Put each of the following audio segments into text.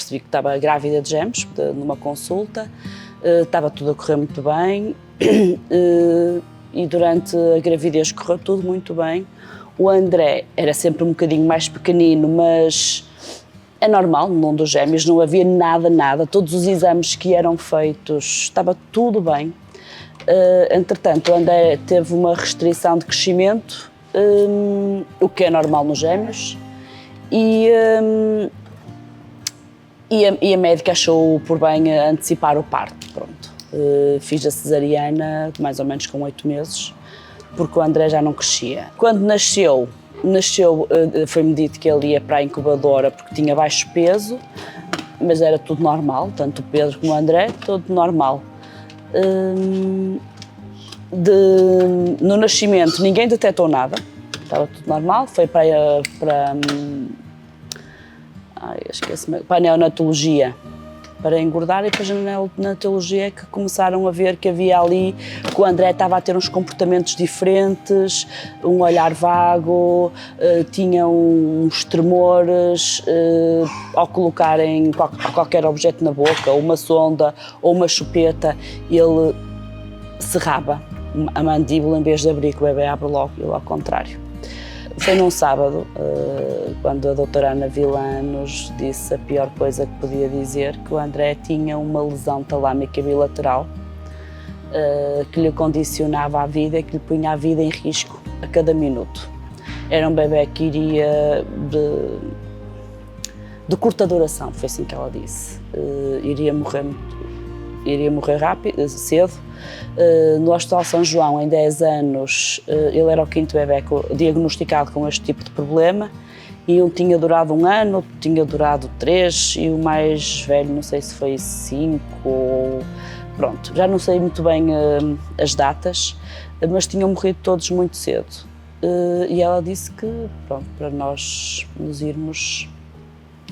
percebi que estava grávida de gêmeos, numa consulta, estava tudo a correr muito bem e durante a gravidez correu tudo muito bem. O André era sempre um bocadinho mais pequenino, mas é normal, no mundo dos gêmeos não havia nada, todos os exames que eram feitos, estava tudo bem. Entretanto, o André teve uma restrição de crescimento, o que é normal nos gêmeos, e a médica achou por bem antecipar o parto, pronto. Fiz a cesariana mais ou menos com 8 meses, porque o André já não crescia. Quando nasceu, foi-me dito que ele ia para a incubadora porque tinha baixo peso, mas era tudo normal, tanto o Pedro como o André, tudo normal. No nascimento ninguém detectou nada, estava tudo normal, foi para a neonatologia para engordar e depois na neonatologia é que começaram a ver que havia ali, que o André estava a ter uns comportamentos diferentes, um olhar vago, tinha uns tremores, ao colocarem qualquer objeto na boca, ou uma sonda ou uma chupeta, ele cerrava a mandíbula em vez de abrir, que o bebê abre logo, e ao contrário. Foi num sábado, quando a doutora Ana Vilã nos disse a pior coisa que podia dizer, que o André tinha uma lesão talâmica bilateral que lhe condicionava a vida e que lhe punha a vida em risco a cada minuto. Era um bebê que iria de curta duração, foi assim que ela disse. Iria morrer rápido, cedo. No Hospital São João, em 10 anos, ele era o 5º bebé diagnosticado com este tipo de problema, e um tinha durado 1 ano, outro tinha durado 3, e o mais velho não sei se foi 5 ou... Pronto, já não sei muito bem as datas, mas tinham morrido todos muito cedo. E ela disse que, pronto, para nós nos irmos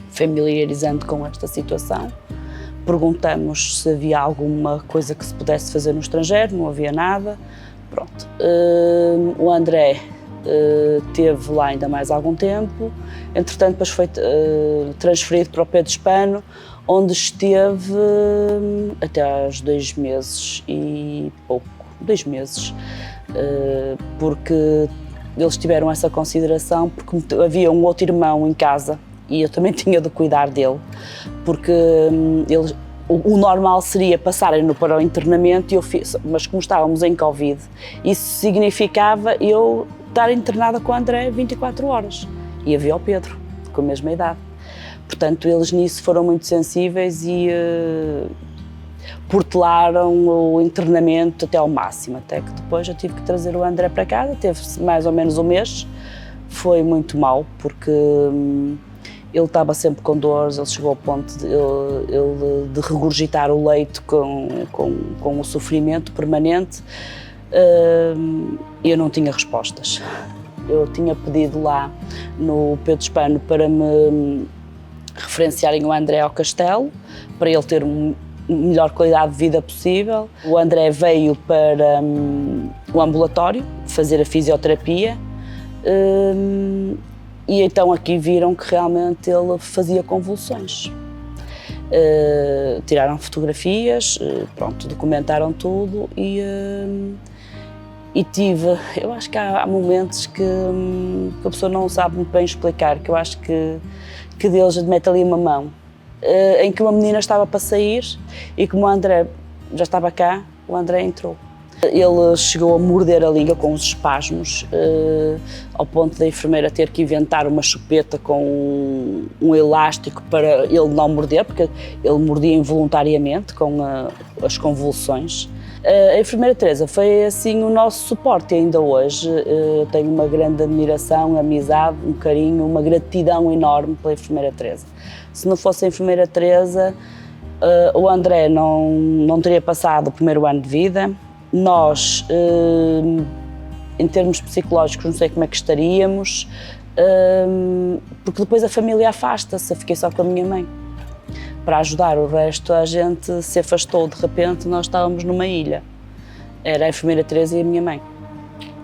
familiarizando com esta situação, perguntamos se havia alguma coisa que se pudesse fazer no estrangeiro, não havia nada, pronto. O André teve lá ainda mais algum tempo, entretanto depois foi transferido para o Pedro Spano, onde esteve até aos 2 meses e pouco, 2 meses, porque eles tiveram essa consideração, porque havia um outro irmão em casa, e eu também tinha de cuidar dele, porque o normal seria passarem-no para o internamento, mas como estávamos em Covid, isso significava eu estar internada com o André 24 horas, e havia o Pedro, com a mesma idade. Portanto, eles nisso foram muito sensíveis e portelaram o internamento até ao máximo, até que depois eu tive que trazer o André para casa, teve mais ou menos 1 mês, foi muito mau, porque ele estava sempre com dores, ele chegou ao ponto de regurgitar o leite com o sofrimento permanente, e eu não tinha respostas. Eu tinha pedido lá no Pedro Spano para me referenciarem o André ao Castelo, para ele ter uma melhor qualidade de vida possível. O André veio para o ambulatório fazer a fisioterapia, e então aqui viram que realmente ele fazia convulsões. Tiraram fotografias, pronto, documentaram tudo e tive, eu acho que há momentos que a pessoa não sabe muito bem explicar, que eu acho que Deus mete ali uma mão, em que uma menina estava para sair e como o André já estava cá, o André entrou. Ele chegou a morder a língua com os espasmos, ao ponto da enfermeira ter que inventar uma chupeta com um elástico para ele não morder, porque ele mordia involuntariamente com as convulsões. A enfermeira Teresa foi assim o nosso suporte ainda hoje. Tenho uma grande admiração, amizade, um carinho, uma gratidão enorme pela enfermeira Teresa. Se não fosse a enfermeira Teresa, o André não teria passado o 1º ano de vida. Nós, em termos psicológicos, não sei como é que estaríamos, porque depois a família afasta-se, eu fiquei só com a minha mãe. Para ajudar o resto, a gente se afastou de repente, nós estávamos numa ilha. Era a enfermeira Teresa e a minha mãe.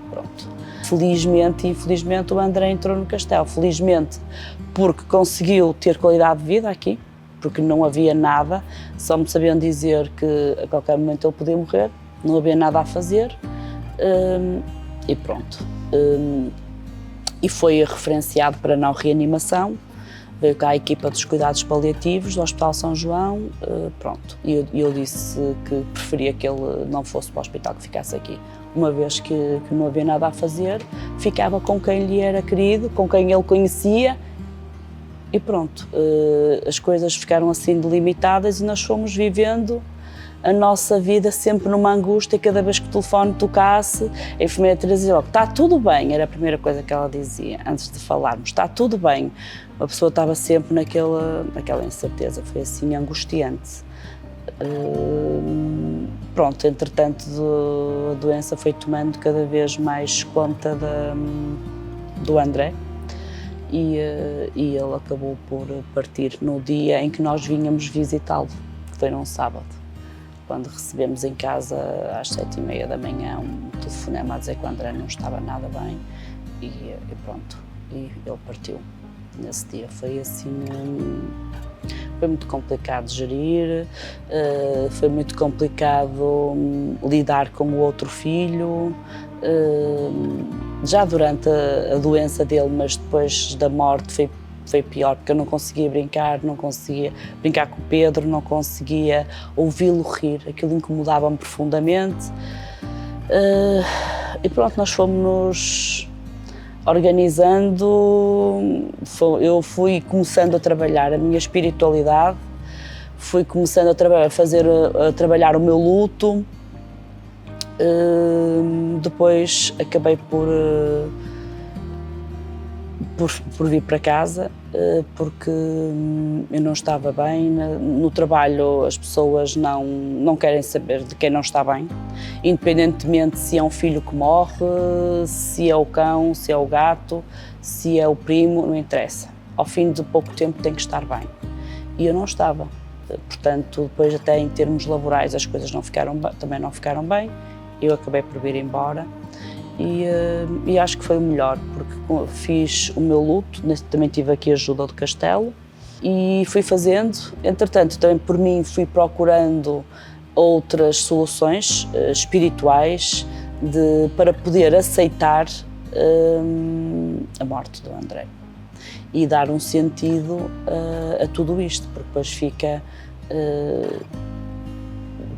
Pronto. Felizmente e infelizmente o André entrou no Castelo. Felizmente porque conseguiu ter qualidade de vida aqui, porque não havia nada, só me sabiam dizer que a qualquer momento ele podia morrer, não havia nada a fazer, e pronto. E foi referenciado para não reanimação, veio cá a equipa dos cuidados paliativos do Hospital São João, pronto. E eu disse que preferia que ele não fosse para o hospital, que ficasse aqui. Uma vez que não havia nada a fazer, ficava com quem lhe era querido, com quem ele conhecia, e pronto. As coisas ficaram assim delimitadas e nós fomos vivendo a nossa vida sempre numa angústia. Cada vez que o telefone tocasse, a enfermeira Teresa dizia logo: está tudo bem, era a primeira coisa que ela dizia antes de falarmos, está tudo bem. A pessoa estava sempre naquela incerteza, foi assim angustiante. Pronto, entretanto a doença foi tomando cada vez mais conta do André e ele acabou por partir no dia em que nós vínhamos visitá-lo, que foi num sábado. Quando recebemos em casa às 7h30 da manhã um telefonema a dizer que o André não estava nada bem e pronto, e ele partiu nesse dia. Foi assim, foi muito complicado gerir, foi muito complicado lidar com o outro filho, já durante a doença dele, mas depois da morte foi pior, porque eu não conseguia brincar com o Pedro, não conseguia ouvi-lo rir, aquilo incomodava-me profundamente. E pronto, nós fomos-nos organizando, eu fui começando a trabalhar a minha espiritualidade, fui começando a trabalhar o meu luto, depois acabei por vir para casa, porque eu não estava bem. No trabalho as pessoas não querem saber de quem não está bem, independentemente se é um filho que morre, se é o cão, se é o gato, se é o primo, não interessa. Ao fim de pouco tempo tem que estar bem. E eu não estava. Portanto, depois até em termos laborais as coisas também não ficaram bem. Eu acabei por vir embora. E acho que foi o melhor, porque fiz o meu luto, também tive aqui a ajuda do Castelo e fui fazendo. Entretanto, também por mim fui procurando outras soluções espirituais para poder aceitar a morte do André e dar um sentido a tudo isto, porque depois fica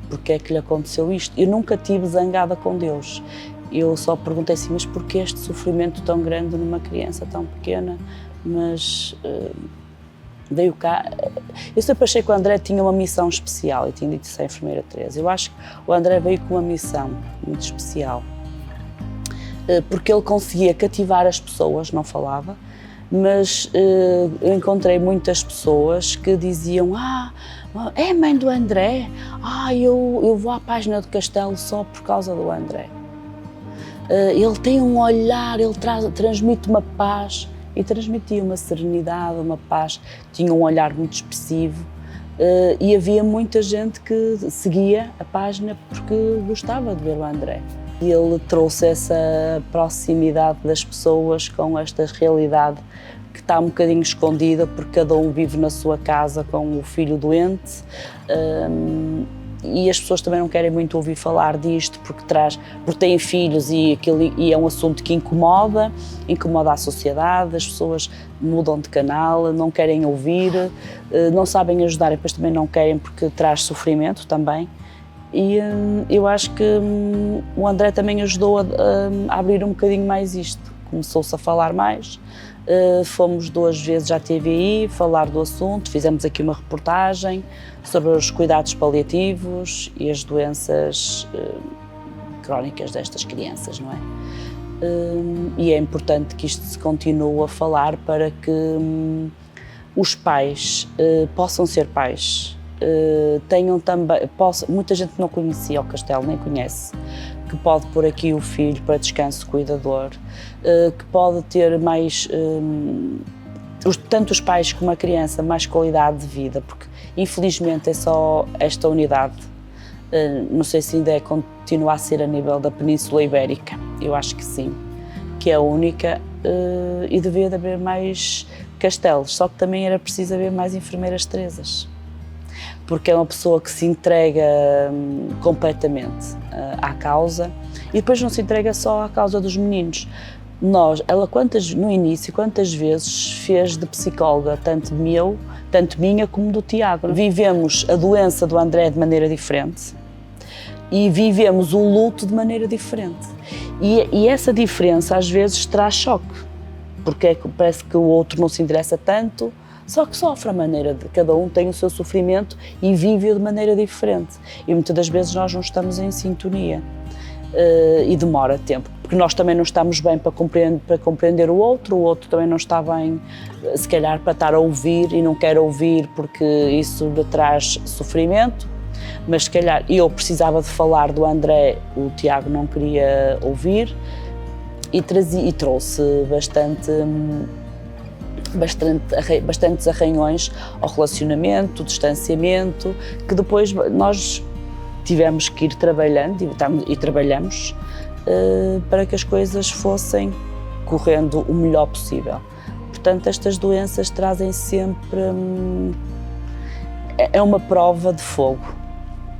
porque é que lhe aconteceu isto. Eu nunca tive zangada com Deus. Eu só perguntei assim, mas porquê este sofrimento tão grande numa criança tão pequena? Mas veio cá. Eu sempre achei que o André tinha uma missão especial, e tinha dito isso à enfermeira Teresa. Eu acho que o André veio com uma missão muito especial, porque ele conseguia cativar as pessoas, não falava, mas eu encontrei muitas pessoas que diziam: é a mãe do André? Eu vou à página do Castelo só por causa do André. Ele tem um olhar, ele transmite uma paz, e transmitia uma serenidade, uma paz, tinha um olhar muito expressivo, e havia muita gente que seguia a página porque gostava de ver o André. E ele trouxe essa proximidade das pessoas com esta realidade que está um bocadinho escondida, porque cada um vive na sua casa com o filho doente, e as pessoas também não querem muito ouvir falar disto porque têm filhos e é um assunto que incomoda a sociedade, as pessoas mudam de canal, não querem ouvir, não sabem ajudar e depois também não querem porque traz sofrimento também. E eu acho que o André também ajudou a abrir um bocadinho mais isto, começou-se a falar mais. Fomos 2 vezes à TVI falar do assunto, fizemos aqui uma reportagem sobre os cuidados paliativos e as doenças crónicas destas crianças, não é? E é importante que isto se continue a falar para que os pais possam ser pais, muita gente não conhecia o Castelo, nem conhece, que pode pôr aqui o filho para descanso cuidador, que pode ter mais, tanto os pais como a criança, mais qualidade de vida, porque infelizmente é só esta unidade, não sei se ainda continua a ser a nível da Península Ibérica, eu acho que sim, que é a única, e devia de haver mais Castelos, só que também era preciso haver mais enfermeiras Teresas. porque é uma pessoa que se entrega completamente à causa, e depois não se entrega só à causa dos meninos. Ela no início, quantas vezes fez de psicóloga, tanto minha como do Tiago. Vivemos a doença do André de maneira diferente e vivemos o luto de maneira diferente. E essa diferença às vezes traz choque, porque parece que o outro não se interessa tanto, só que sofre a maneira de cada um tem o seu sofrimento e vive-o de maneira diferente. E muitas das vezes nós não estamos em sintonia e demora tempo, porque nós também não estamos bem para compreender o outro também não está bem, se calhar, para estar a ouvir e não quer ouvir porque isso lhe traz sofrimento. Mas se calhar eu precisava de falar do André, o Tiago não queria ouvir e trouxe bastantes arranhões ao relacionamento, distanciamento, que depois nós tivemos que ir trabalhando e trabalhamos para que as coisas fossem correndo o melhor possível. Portanto, estas doenças trazem sempre... é uma prova de fogo.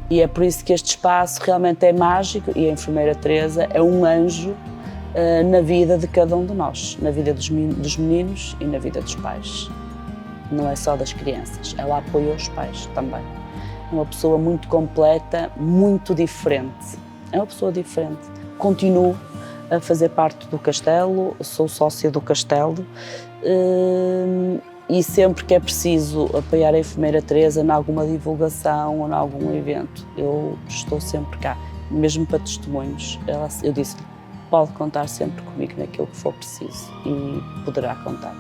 E é por isso que este espaço realmente é mágico e a enfermeira Teresa é um anjo na vida de cada um de nós, na vida dos meninos e na vida dos pais. Não é só das crianças, ela apoia os pais também. É uma pessoa muito completa, muito diferente. É uma pessoa diferente. Continuo a fazer parte do Castelo, sou sócia do Castelo e sempre que é preciso apoiar a enfermeira Teresa em alguma divulgação ou em algum evento, eu estou sempre cá, mesmo para testemunhos. Eu disse-lhe, pode contar sempre comigo naquilo que for preciso e poderá contar.